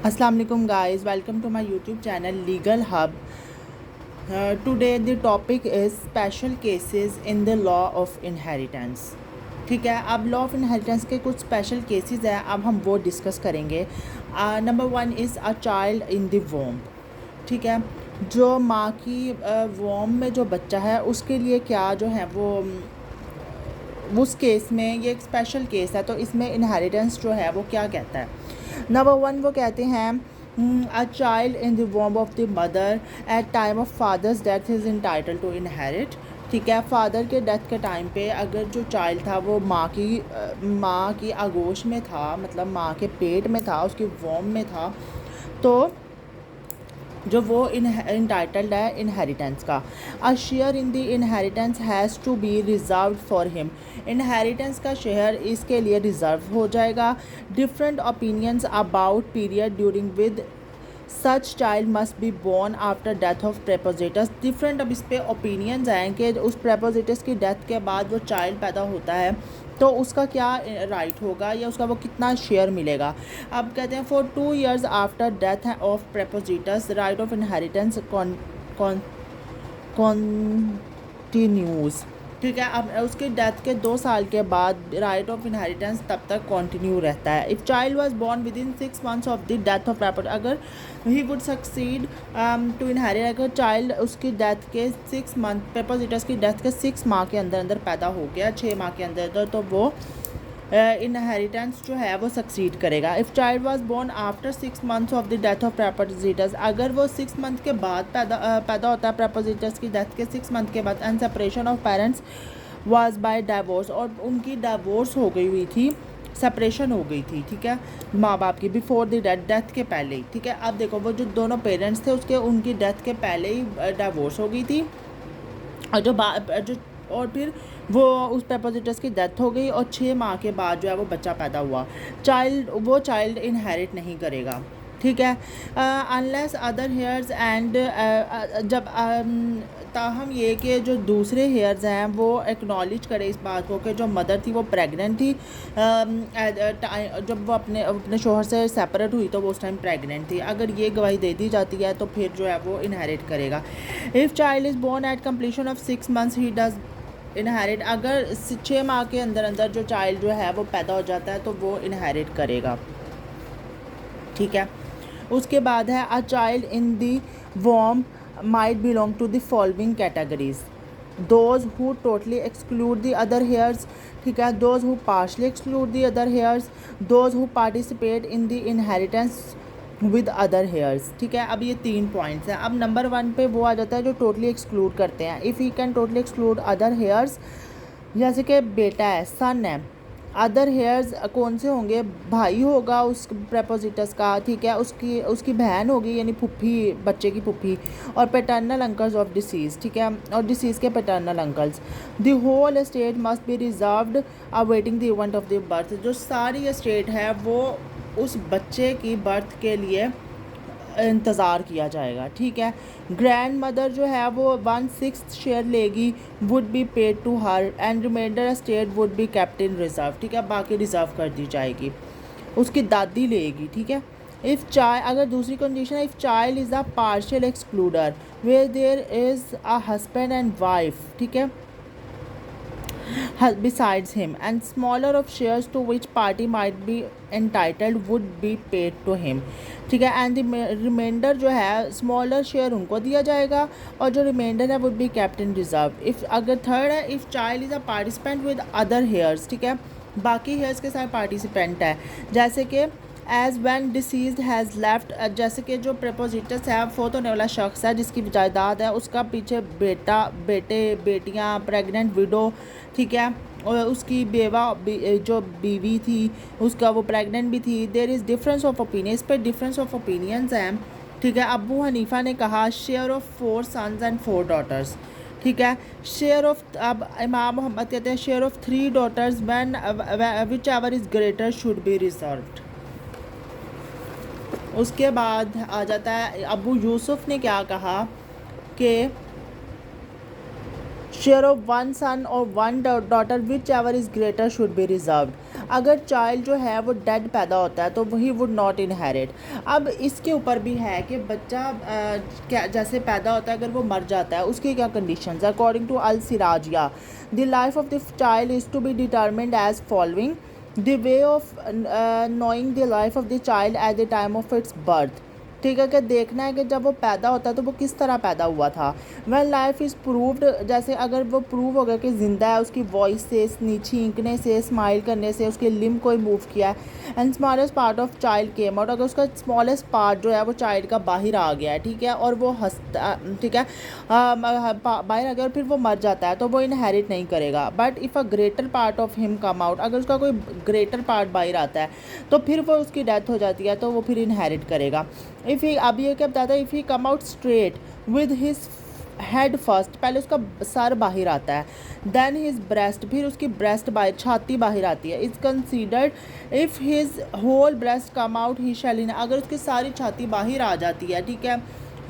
Assalamu alaikum guys, welcome to my YouTube channel Legal Hub. Today the topic is special cases in the law of inheritance. ठीक है, अब law of inheritance के कुछ special cases हैं, अब हम वो डिस्कस करेंगे। Number 1 is a child in the वोम। ठीक है, जो माँ की वोम में जो बच्चा है उसके लिए क्या जो है वो उस केस में ये एक स्पेशल केस है, तो इसमें इनहेरिटेंस जो है वो क्या कहता है। नंबर 1 वो कहते हैं a child in the womb of the mother at time of father's death is entitled to inherit. ठीक है, फादर के डेथ के टाइम पे अगर जो चाइल्ड था वो माँ की आगोश में था, मतलब माँ के पेट में था, उसकी वॉम्ब में था, तो जो वो इंटाइटल्ड है इनहेरिटेंस का। A share in the inheritance has to be reserved for him. Inheritance का शेयर इसके लिए रिजर्व हो जाएगा। Different opinions about period during with such child must be born after death of propositus. Different अब इस पर opinions हैं कि उस प्रेपोजिटस की डेथ के बाद वो चाइल्ड पैदा होता है तो उसका क्या राइट होगा या उसका वो कितना शेयर मिलेगा। अब कहते हैं for 2 years after death of propositus right of inheritance continues. ठीक है, अब उसकी डेथ के 2 साल के बाद राइट ऑफ इनहेरिटेंस तब तक कंटिन्यू रहता है। If child was born within 6 months of the death of property, अगर he would succeed to inherit, अगर चाइल्ड उसकी डेथ के 6 month पेपोजिटस की डेथ के 6 माह के अंदर पैदा हो गया, 6 माह के अंदर, तो वो इनहेरिटेंस जो है वो सक्सीड करेगा। If child was born after 6 months of the death of propositus, अगर वो 6 month के बाद पैदा होता है प्रेपोजिटस की डेथ के 6 month के बाद, and separation of parents was by divorce, और उनकी डाइवोर्स हो गई हुई थी, सेपरेशन हो गई थी। ठीक है, माँ बाप की बिफोर द डेथ के पहले ही। ठीक है, अब देखो वो जो दोनों पेरेंट्स थे उसके उनकी डेथ के पहले ही डाइवोर्स हो गई थी, और जो और फिर वो उस पेपोजिटस की डेथ हो गई और 6 माह के बाद जो है वो बच्चा पैदा हुआ, वो चाइल्ड इनहेरिट नहीं करेगा। ठीक है, अनलेस अदर हेयर्स एंड जब ताहम ये कि जो दूसरे हेयर्स हैं वो एक्नॉलेज करे इस बात को कि जो मदर थी वो प्रेग्नेंट थी, जब वो अपने शोहर से सेपरेट हुई तो वो उस टाइम प्रेग्नेंट थी। अगर ये गवाही दे दी जाती है तो फिर जो है वो इनहेरिट करेगा। If child is born at completion of 6 months he does inherit, अगर 6 माह के अंदर जो चाइल्ड जो है वो पैदा हो जाता है तो वो इनहेरिट करेगा। ठीक है, उसके बाद है a child in the womb might belong to the following categories: those who totally exclude the other heirs, ठीक है, those who partially exclude the other heirs, those who participate in the inheritance with other heirs. ठीक है, अब ये 3 points हैं। अब number 1 पे वो आ जाता है जो टोटली एक्सक्लूड करते हैं। If he can totally exclude other hairs, जैसे कि बेटा है, सन है, अदर हेयर्स कौन से होंगे, भाई होगा उस प्रेपोजिटस का, ठीक है, उसकी बहन होगी यानी फुप्पी, बच्चे की फुप्पी, और पैटर्नल अंकल्स ऑफ डिसीज़। ठीक है, और डिसीज़ के paternal uncles. The whole estate must be reserved awaiting the event of the birth, जो सारी एस्टेट है वो उस बच्चे की बर्थ के लिए इंतज़ार किया जाएगा। ठीक है, ग्रैंड मदर जो है वो 1/6 शेयर लेगी, would be paid to her, and remainder estate would be kept in reserve. ठीक है, बाकी रिजर्व कर दी जाएगी, उसकी दादी लेगी। ठीक है, इफ़ चाइल्ड, अगर दूसरी कंडीशन है, if child is a partial excluder where there is a husband and wife, ठीक है, besides him, and smaller of shares to which party might be entitled would be paid to him। ठीक है, and reminder जो है smaller share उनको दिया जाएगा और जो रिमाइंडर है would be kept in reserve. If अगर थर्ड है, if child is a participant with other heirs, ठीक है, बाकी हेयर्स के साथ पार्टिसिपेंट है, जैसे कि as when deceased has left, जैसे कि जो प्रेपोजिटस है फोत होने वाला शख्स है जिसकी जायदाद है, उसका पीछे बेटे बेटियाँ, प्रेग्नेंट विडो, ठीक है, और उसकी जो बीवी थी उसका वो प्रेग्नेंट भी थी। There is difference of opinion, इस पर डिफरेंस ऑफ ओपिनियंस हैं। ठीक है, अबू हनीफा ने कहा share of 4 sons and 4 daughters। ठीक है, शेयर ऑफ, अब इमाम मोहम्मद कहते हैं share of 3 daughters when which ever is greater should be reserved. उसके बाद आ जाता है अबू यूसुफ ने क्या कहा कि शेयर ऑफ वन सन और one daughter which ever is greater should be reserved. अगर चाइल्ड जो है वो डेड पैदा होता है तो वही वुड नॉट इनहेरिट। अब इसके ऊपर भी है कि बच्चा क्या जैसे पैदा होता है, अगर वो मर जाता है उसकी क्या conditions. According to Al Sirajiyyah, the life of the child is to be determined as following. The way of knowing the life of the child at the time of its birth. ठीक है, कि देखना है कि जब वो पैदा होता है तो वो किस तरह पैदा हुआ था। वैन लाइफ इज़ प्रूव्ड, जैसे अगर वो प्रूव हो गया कि ज़िंदा है, उसकी वॉइस से, छींकने से, स्माइल करने से, उसके लिम्ब को मूव किया है। And smallest part of child came out, अगर उसका स्मॉलेस्ट पार्ट जो है वो चाइल्ड का बाहर आ गया है, ठीक है, और वो हंसता, ठीक है, बाहर आ गया और फिर वो मर जाता है तो वो इनहेरिट नहीं करेगा। But if a greater part of him come out, अगर उसका कोई ग्रेटर पार्ट बाहर आता है तो फिर वो उसकी डेथ हो जाती है तो वो फिर इनहेरिट करेगा। इफ़ ही, अब ये क्या बताता है, if he come out straight with his head first, पहले उसका सर बाहर आता है, देन हिज ब्रेस्ट, फिर उसकी ब्रेस्ट बाहर, छाती बाहर आती है। Is considered if his whole breast come out he shall in, अगर उसकी सारी छाती बाहर आ जाती है, ठीक है,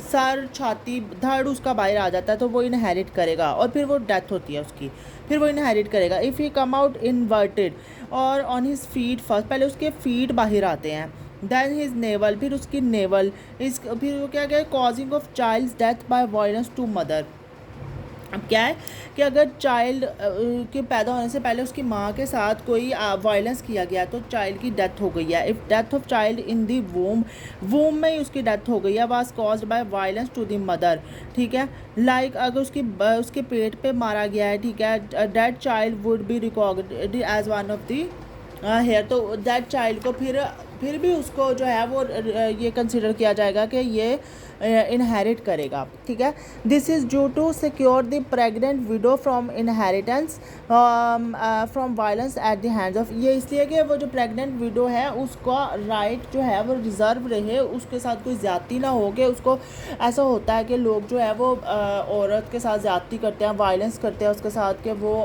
सर, छाती, धड़ उसका बाहर आ जाता है तो वो इनहेरिट करेगा और फिर वो डेथ होती है उसकी, फिर वो इनहेरिट करेगा। If he come out inverted और ऑन हिज फीट फर्स्ट, पहले उसके फीट बाहर आते हैं, दैन हिज नेवल, फिर उसकी नेवल, इस फिर वो क्या causing of child's death by violence to mother. अब क्या है कि अगर चाइल्ड के पैदा होने से पहले उसकी माँ के साथ कोई वायलेंस किया गया तो चाइल्ड की डेथ हो गई है। If death of child in the womb में ही उसकी डेथ हो गई है, was caused by violence to the mother, ठीक है। लाइक अगर उसके पेट पे मारा गया है, ठीक है, dead child would be recognized as one of the heir, तो दैट चाइल्ड को फिर भी उसको जो है वो ये कंसिडर किया जाएगा कि ये इनहेरिट करेगा, ठीक है। This is due to secure the pregnant widow from inheritance from violence at the hands of, ये इसलिए कि वो जो प्रेग्नेंट विडो है उसका राइट जो है वो रिज़र्व रहे, उसके साथ कोई ज़्यादती ना हो। कि उसको ऐसा होता है कि लोग जो है वो औरत के साथ ज़्यादती करते हैं, वायलेंस करते हैं उसके साथ कि वो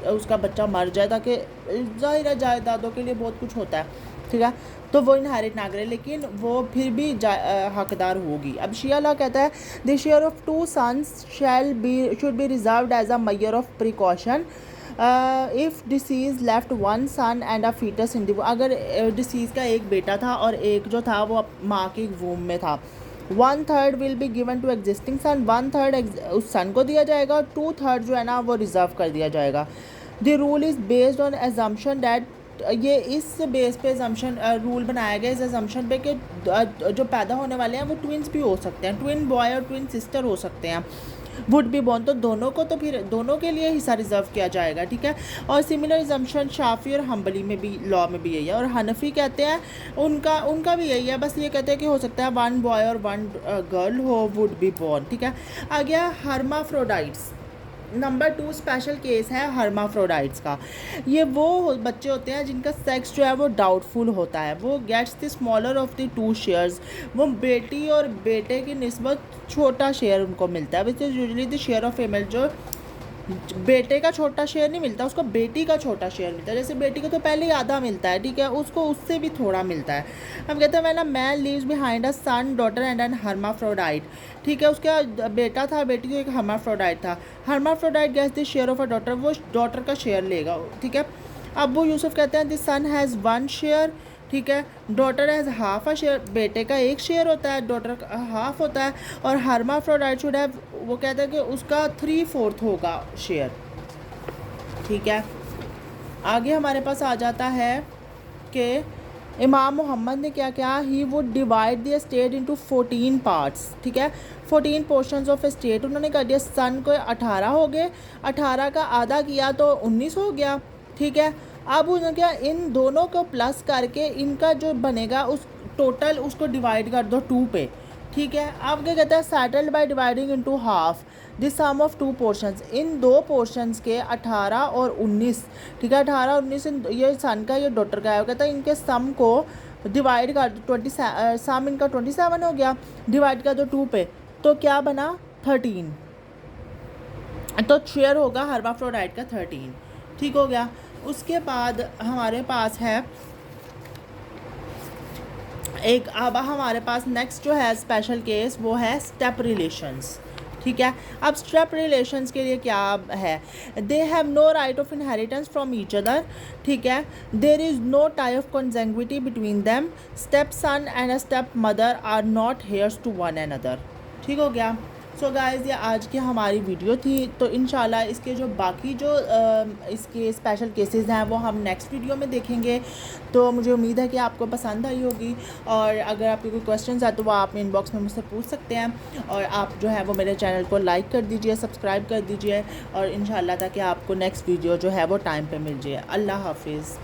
उसका बच्चा मर जाए, ताकि ज़ाहिर है जायदादों के लिए बहुत कुछ होता है, ठीक है, तो वो इनहेरिट ना करे, लेकिन वो फिर भी हकदार होगी। अब शिया लॉ कहता है the share of two sons should be reserved as a measure of precaution if deceased left one son and a foetus in the, अगर डिसीज़ का एक बेटा था और एक जो था वो माँ के वूम में था, 1/3 will be given to existing son, 1/3 उस सन को दिया जाएगा और 2/3 जो है ना वो रिजर्व कर दिया जाएगा। The rule is based on assumption that, ये इस बेस पे एजम्पशन रूल बनाया गया, इस एजम्पशन पे कि जो पैदा होने वाले हैं वो ट्विन्स भी हो सकते हैं, ट्विन बॉय और ट्विन सिस्टर हो सकते हैं, वुड बी बॉर्न, तो दोनों को, तो फिर दोनों के लिए हिस्सा रिजर्व किया जाएगा, ठीक है। और सिमिलर एजम्पशन शाफी और हम्बली में भी, लॉ में भी यही है। और हनफी कहते हैं उनका भी यही है, बस ये कहते हैं कि हो सकता है 1 बॉय और 1 गर्ल हो, वुड बी बॉर्न, ठीक है। आ गया हर्माफ्रोडाइट्स। नंबर 2 स्पेशल केस है हर्माफ्रोडाइट्स का। ये वो बच्चे होते हैं जिनका सेक्स जो है वो डाउटफुल होता है, वो gets the smaller of the 2 shares, वो बेटी और बेटे की निस्बत छोटा शेयर उनको मिलता है, which is usually the share of female, जो बेटे का छोटा शेयर नहीं मिलता, उसको बेटी का छोटा शेयर मिलता है। जैसे बेटी को तो पहले ही आधा मिलता है, ठीक है, उसको उससे भी थोड़ा मिलता है। हम कहते हैं when a man leaves behind a son, daughter and an hermaphrodite, ठीक है, उसका बेटा था, बेटी तो एक हर्माफ्रोडाइट था। Hermaphrodite gets the share of a daughter, वो डॉटर का शेयर लेगा, ठीक है। अबू यूसुफ कहते हैं द सन हैज़ 1 शेयर, ठीक है, daughter has half a share, बेटे का 1 शेयर होता है, डॉटर का हाफ होता है। और हर्माफ्रोडाइट शुड हैव, वो कहता है कि उसका 3/4 होगा शेयर, ठीक है। आगे हमारे पास आ जाता है कि इमाम मोहम्मद ने क्या किया, he would divide the state into 14 parts, ठीक है, 14 पोर्शंस ऑफ स्टेट उन्होंने कर दिया। सन को 18 हो गए, 18 का आधा किया तो 19 हो गया, ठीक है। अब उन्होंने क्या, इन दोनों को प्लस करके इनका जो बनेगा उस टोटल उसको डिवाइड कर दो 2 पे, ठीक है। अब क्या कहता है, settled by dividing into half the sum of 2 portions, इन 2 पोर्शंस के 18 और 19, ठीक है, 18 और 19 ये सन का, ये डॉटर का है, वो कहता है इनके सम को डिवाइड कर 20, सम इनका 27 हो गया, डिवाइड कर दो 2 पे, तो क्या बना 13, तो शेयर होगा हर्माफ्रोडाइट का 13, ठीक हो गया। उसके बाद हमारे पास है एक, अब हमारे पास नेक्स्ट जो है स्पेशल केस वो है स्टेप रिलेशंस, ठीक है। अब स्टेप रिलेशंस के लिए क्या है, they have no right of inheritance from each other, ठीक है। There is no tie of consanguinity between them, step son and a step mother are not heirs to one an other. ठीक हो गया। So guys ये आज की हमारी video थी, तो इंशाल्लाह इसके जो बाकी जो इसके स्पेशल केसेस हैं वो हम नेक्स्ट वीडियो में देखेंगे। तो मुझे उम्मीद है कि आपको पसंद आई होगी, और अगर आपके कोई क्वेश्चंस है तो वो आप इनबॉक्स में मुझसे पूछ सकते हैं, और आप जो है वो मेरे चैनल को लाइक कर दीजिए, सब्सक्राइब कर दीजिए, और इंशाल्लाह ताकि आपको नेक्स्ट वीडियो जो है वो टाइम पे मिल जाए। अल्लाह हाफिज़।